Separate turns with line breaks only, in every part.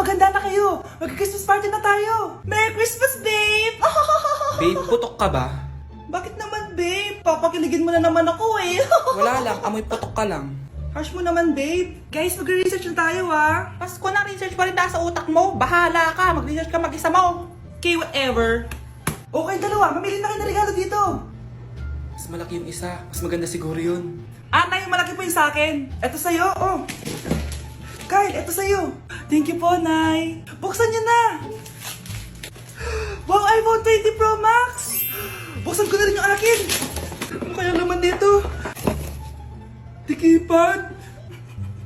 maganda na kayo. Mag-Christmas party na tayo. Merry Christmas, babe!
Babe, putok ka ba?
Bakit naman, babe? Papakiligin mo na naman ako eh.
Wala lang, amoy putok ka lang.
Harsh mo naman, babe. Guys, mag-research na tayo, ah.
Pasko na, research pa rin nasa utak mo. Bahala ka, mag-research ka mag-isa mo.
Okay, whatever. Okay, dalawa. Mamili na kayo ng regalo dito.
Mas malaki yung isa, mas maganda siguro yun.
Nay, malaki po yung sa akin. Ito sa'yo, oh. Kyle, ito sa'yo. Thank you po, Nay. Buksan niyo na. Wow, iPhone 20 Pro Max. Buksan ko na rin yung akin. Ano kaya naman dito? Tikipad.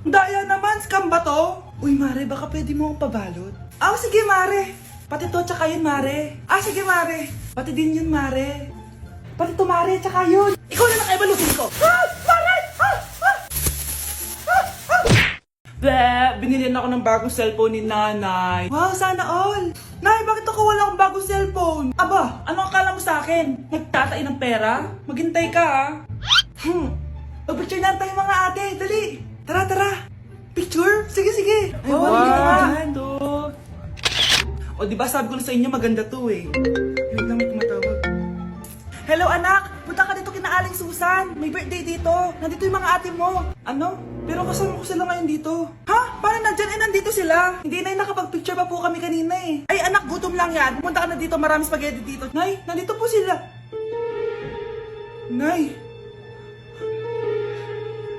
Daya naman, scam ba to? Uy, Mare, baka pwede mo akong pabalot. Sige, Mare. Pati to, tsaka yun, Mare. Sige, Mare. Pati din yun, Mare. Pati to, Mare, tsaka yun. Ikaw na nakaibalutin ko. Mare! Binilihan ako ng bagong cellphone ni Nanay. Wow, sana all. Nay, bakit ako wala akong bagong cellphone? Aba, ano akala mo sa akin? Nagtatain ng pera? Maghintay ka, ah. Mag-picture na tayo mga ate. Dali. Tara, tara. Picture? Sige, sige. Ay, wow. O, diba sabi ko na sa inyo maganda to eh. Wait lang, may tumatawag. Hello, anak. Punta ka dito kina Aling Susan. May birthday dito. Nandito yung mga ate mo. Ano? Pero kasama ko sila ngayon dito. Ha? Paano nandyan? Nandito sila. Hindi na nakapag-picture pa po kami kanina eh. Ay, anak, gutom lang yan. Pumunta ka na dito. Maraming spaghetti dito. Nay, nandito po sila. Nay.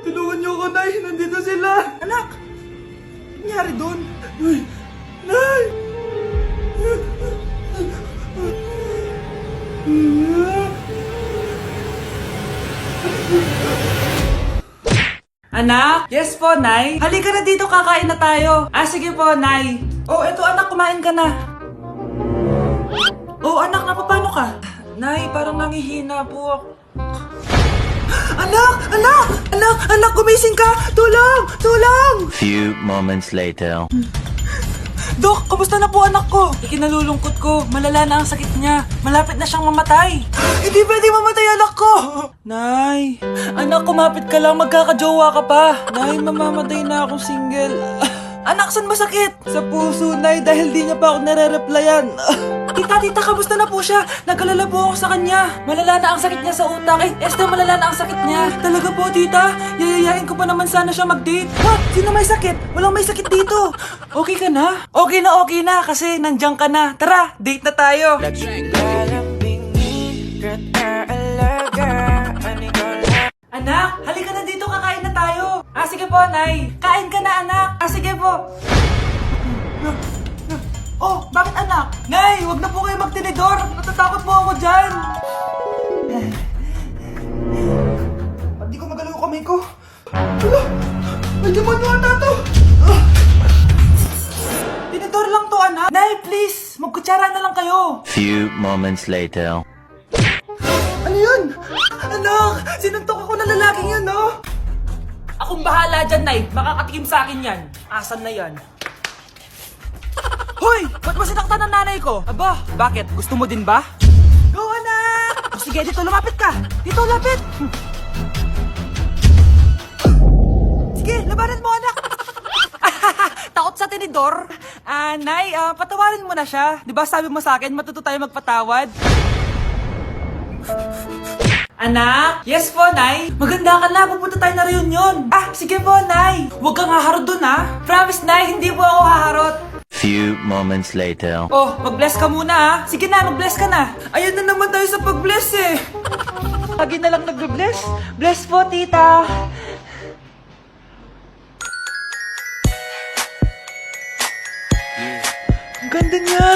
Tulungan niyo ako, Nay. Nandito sila. Anak. Ano nangyari doon? Nay. Nay. Anak? Yes po, Nay. Halika na dito, kakain na tayo. Sige po, Nay. Eto anak, kumain ka na. Anak, napapano ka? Nay, parang nangihina po ako. Anak, gumising ka! Tulong!
Few moments later.
Dok, kamusta na po anak ko? Ikinalulungkot ko, malala na ang sakit niya. Malapit na siyang mamatay. Hindi pwede mamatay anak ko! Nay, anak, kumapit ka lang, magkakajowa ka pa. Nay, mamamatay na ako single. Anak, saan masakit? Sa puso, Nay, dahil di niya pa ako nare-replyan. Tita, kamusta na po siya? Nag-alala po ako sa kanya. Malala na ang sakit niya sa utak. Esther, malala na ang sakit niya. Talaga po, tita? Yayayain ko pa naman sana siya mag-date. Ha? Sino may sakit? Walang may sakit dito. Okay ka na? Okay na, kasi nandiyan ka na. Tara, date na tayo. Anak, halika na dito, kakain na tayo. Sige po, Nay. Kain ka na, anak. Sige po. Bakit anak? Nay, wag na po kayo magtinidor. Natatakot po ako dyan. Hindi ko magalaw kamay ko. Hala, may demonyo ata to. Tinidor lang to, anak. Nay, please, magkutsara na lang kayo.
Few moments later.
Ano yun? Anak, sinuntok ako na lalaking yun, no? Akong bahala dyan, Nay. Makakatikim sa akin yan. Asan na yan? Hoy! Ba't mo sinaktan ng nanay ko? Aba, bakit? Gusto mo din ba? Go, anak! Sige, dito lumapit ka! Dito, lapit! Sige, labanan mo, anak! Takot sa tinidor? Nay, patawarin mo na siya. Di ba sabi mo sa akin, matuto tayo magpatawad? Anak? Yes po, Nay. Maganda ka na. Pupunta tayo na reunion. Sige po, Nay. Huwag kang haharot dun, ha? Promise, Nay. Hindi po ako haharot.
Few moments later.
Mag-bless ka muna, ha? Sige na, mag-bless ka na. Ayun na naman tayo sa pag-bless, eh. Lagi na lang nag-bless. Bless po, tita. Ang ganda niya.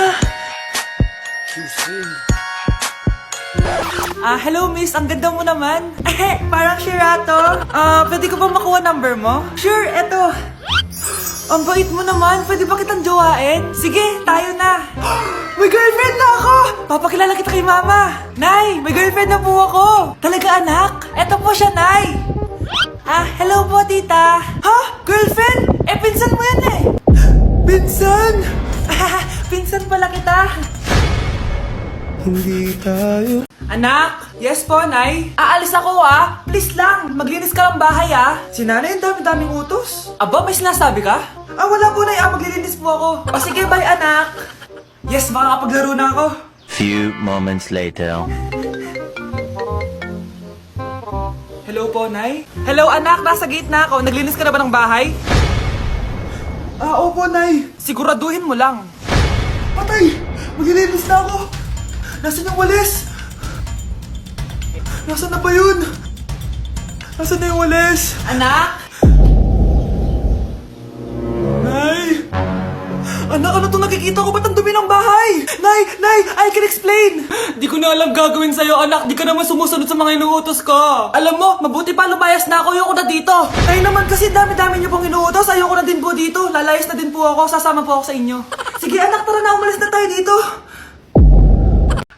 Hello miss, ang ganda mo naman. Parang Shirato. Pwede ko ba makuha number mo? Sure, eto. Ang bait mo naman, pwede ba kitang jowain? Sige, tayo na. May girlfriend na ako! Papakilala kita kay mama. Nay, may girlfriend na po ako. Talaga anak? Eto po siya, Nay. Hello po tita. Ha? Girlfriend? Pinsan mo yan eh. Pinsan? Pinsan pala kita. Hindi tayo. Anak, yes po, Nay. Aalis ako, Please lang, maglinis ka ng bahay, Si nanay ang dami-daming utos. Aba, may sinasabi ka? Wala po, Nay. Maglilinis po ako. O sige, bye, anak. Yes, makakapaglaro na ako.
Few moments later.
Hello po, Nay. Hello, anak. Nasa gate na ako. Naglinis ka na ba ng bahay? Opo, Nay. Siguraduhin mo lang. Patay! Maglilinis na ako. Nasaan yung walis? Nasaan na ba yun? Nasaan na yung walis?
Anak?
Nay! Anak, ano itong nakikita ko? Ba't ang dumi ng bahay? Nay! Nay! I can explain! Di ko na alam gagawin sa'yo, anak. Di ka naman sumusunod sa mga inuutos ko. Alam mo, mabuti pa lumayas na ako. Ayoko na dito. Nay naman kasi dami-dami niyo pong inuutos. Ayoko na din po dito. Lalayas na din po ako. Sasama po ako sa inyo. Sige, anak, tara na. Umalis na tayo dito.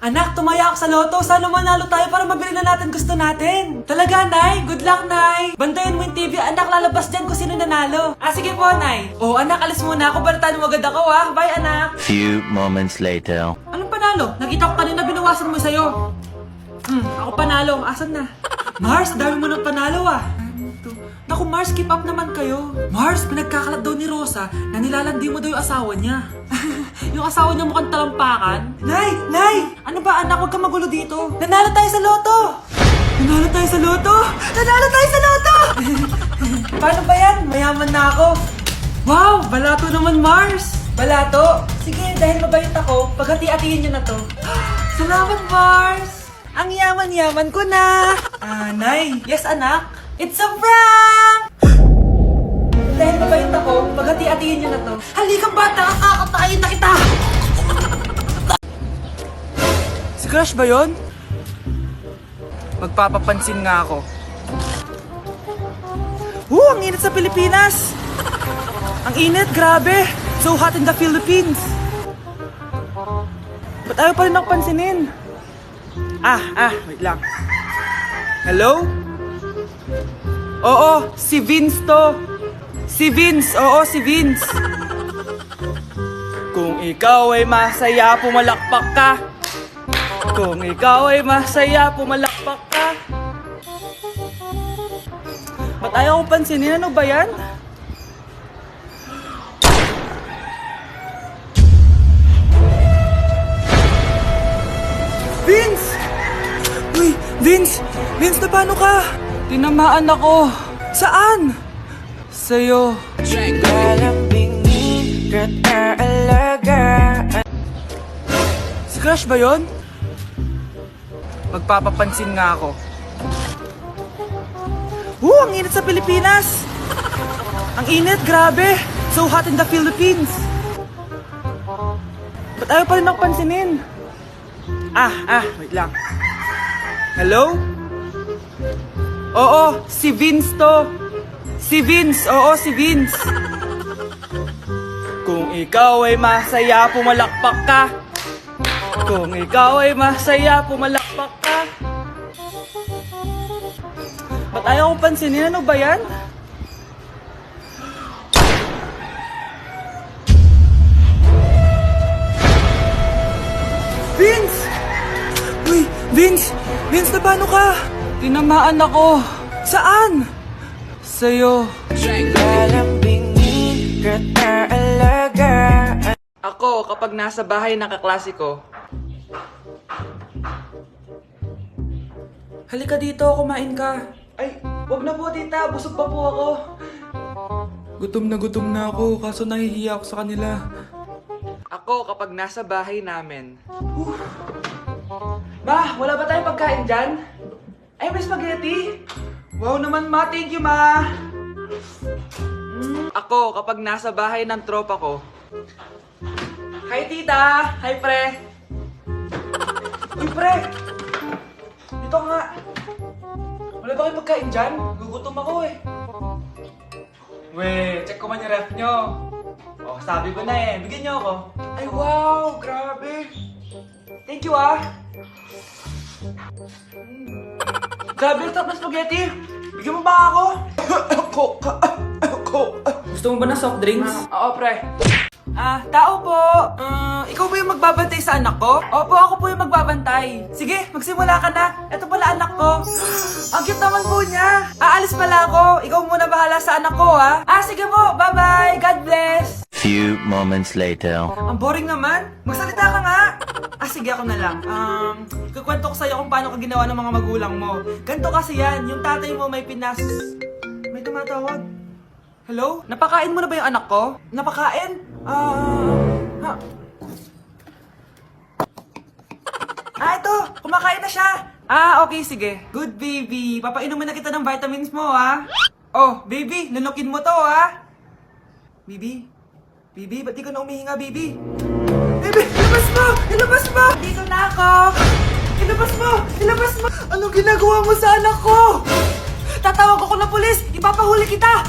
Anak, tumaya ako sa loto. Sana manalo tayo para mabili na natin gusto natin. Talaga, Nay? Good luck, Nay. Bantayan mo yung TV. Anak, lalabas dyan kung sino nanalo. Sige po, Nay. Anak, alis muna ako. Balitaan mo agad ako, ha? Bye, anak.
Few moments later.
Anong panalo? Nakita ko kanina binawasan mo sa'yo. Ako panalo. Asan na? Mars, dami mo ng panalo, ah. Naku, Mars, keep up naman kayo. Mars, pinagkakalat daw ni Rosa na nilalandi mo daw yung asawa niya. Yung asawa niya mukhang talampakan. Nay! Nay! Ano ba, anak? Huwag kang magulo dito. Nanalo tayo sa loto! Nanalo tayo sa loto! Nanalo tayo sa loto! Paano ba yan? Mayaman na ako. Wow! Balato naman, Mars! Balato? Sige, dahil mabait ako, paghati-hatiin niyo na to. Salamat, Mars! Ang yaman-yaman ko na! Nay! Yes, anak? It's a prank! Dahil mabait ako, paghati-hatiin niyo na to. Halika, bata! Kakatayin na kita! Si Crush ba yun? Magpapapansin nga ako. Ang init sa Pilipinas! Ang init, grabe! So hot in the Philippines! Ba't ayaw pa rin ako pansinin? Wait lang. Hello? Oo, si Vince to. Si Vince, oo, si Vince. Kung ikaw ay masaya, pumalakpak ka. Kung ikaw ay masaya, pumalakpak ka. Ba't ayaw ko pansinin? Ano ba yan? Vince! Uy, Vince! Vince, na paano ka? Tinamaan ako. Saan? Sa'yo. Si Crush ba yun? Magpapapansin nga ako. Ang init sa Pilipinas! Ang init, grabe! So hot in the Philippines! Ba't ayaw pa rin ako pansinin? Wait lang. Hello? Oo, si Vince to. Si Vince, oo, si Vince. Kung ikaw ay masaya, pumalakpak ka. Kung ikaw ay masaya, pumalakpak ka. Ba't ayaw kong pansinin? Ano ba yan? Vince! Uy, Vince! Vince, na paano ka? Tinamaan ako. Saan? Sa'yo. Ako, kapag nasa bahay nakaklase ko. Halika dito, kumain ka. Ay, wag na po, tita. Busog pa po ako. Gutom na ako, kaso nahihiya ako sa kanila. Ako, kapag nasa bahay namin. Ma, wala ba tayong pagkain dyan? Ay, may spaghetti. Wow naman, ma. Thank you, ma. Ako, kapag nasa bahay ng tropa ko. Hi, tita. Hi, pre. Uy, pre. Dito nga. Wala ba kayong pagkain dyan? Gugutom ako eh. Weh, check ko man yung ref nyo. Sabi ko na eh. Bigyan nyo ako. Ay, wow. Grabe. Thank you, ah. Grabe, ang sarap na spaghetti. Bigyan mo ba ako? Gusto mo ba ng soft drinks? Oo, pre. Tao po. Ikaw ba yung magbabantay sa anak ko? Opo, ako po yung magbabantay. Sige, magsimula ka na. Ito pala anak ko. Ang cute naman po niya. Aalis pala ako. Ikaw muna bahala sa anak ko, ha? Sige po. Bye-bye. God bless.
Few moments later.
Ang boring naman. Magsalita ka nga. Sige, ako na lang. Kukwento ko sa'yo kung paano ka ginawa ng mga magulang mo. Ganito kasi yan. Yung tatay mo may May tumatawag. Hello? Napakain mo na ba yung anak ko? Napakain? Ito! Kumakain na siya! Okay, sige. Good baby. Papainumin na kita ng vitamins mo, ha? Oh, baby, lunukin mo to, ha? Baby? Baby, ba't di ka na umihinga, baby? Baby, ilabas mo! Ilabas mo! Dito na ako! Ilabas mo! Ilabas mo! Anong ginagawa mo sa anak ko? Tatawag ako ng pulis! Ipapahuli kita!